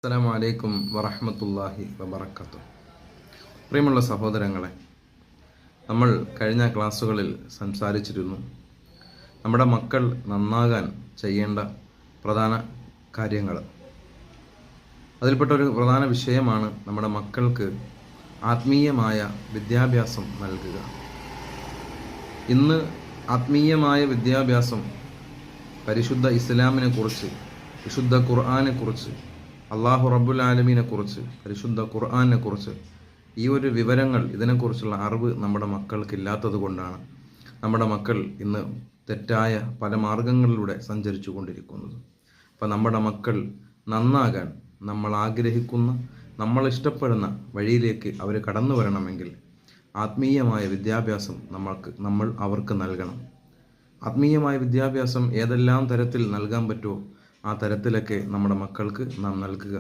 അസ്സലാമു അലൈക്കും വറഹ്മത്തുള്ളാഹി വബറകാതുഹു. പ്രിയമുള്ള സഹോദരങ്ങളെ, നമ്മൾ കഴിഞ്ഞ ക്ലാസ്സുകളിൽ സംസാരിച്ചിരുന്നു നമ്മുടെ മക്കൾ നന്നാകാൻ ചെയ്യേണ്ട പ്രധാന കാര്യങ്ങൾ. അതിൽപ്പെട്ടൊരു പ്രധാന വിഷയമാണ് നമ്മുടെ മക്കൾക്ക് ആത്മീയമായ വിദ്യാഭ്യാസം നൽകുക. ഇന്ന് ആത്മീയമായ വിദ്യാഭ്യാസം പരിശുദ്ധ ഇസ്ലാമിനെ കുറിച്ച്, വിശുദ്ധ ഖുർആനെ കുറിച്ച്, അള്ളാഹു റബ്ബുൽ ആലമീനെ കുറിച്ച്, പരിശുദ്ധ ഖുർആനെ കുറിച്ച് ഈ ഒരു വിവരങ്ങൾ, ഇതിനെക്കുറിച്ചുള്ള അറിവ് നമ്മുടെ മക്കൾക്കില്ലാത്തത് കൊണ്ടാണ് നമ്മുടെ മക്കൾ ഇന്ന് തെറ്റായ പല മാർഗങ്ങളിലൂടെ സഞ്ചരിച്ചു കൊണ്ടിരിക്കുന്നത്. അപ്പം നമ്മുടെ മക്കൾ നന്നാകാൻ നമ്മൾ ആഗ്രഹിക്കുന്ന, നമ്മൾ ഇഷ്ടപ്പെടുന്ന വഴിയിലേക്ക് അവർ കടന്നു വരണമെങ്കിൽ ആത്മീയമായ വിദ്യാഭ്യാസം നമ്മൾ അവർക്ക് നൽകണം. ആത്മീയമായ വിദ്യാഭ്യാസം ഏതെല്ലാം തരത്തിൽ നൽകാൻ പറ്റുമോ ആ തരത്തിലൊക്കെ നമ്മുടെ മക്കൾക്ക് നാം നൽകുക.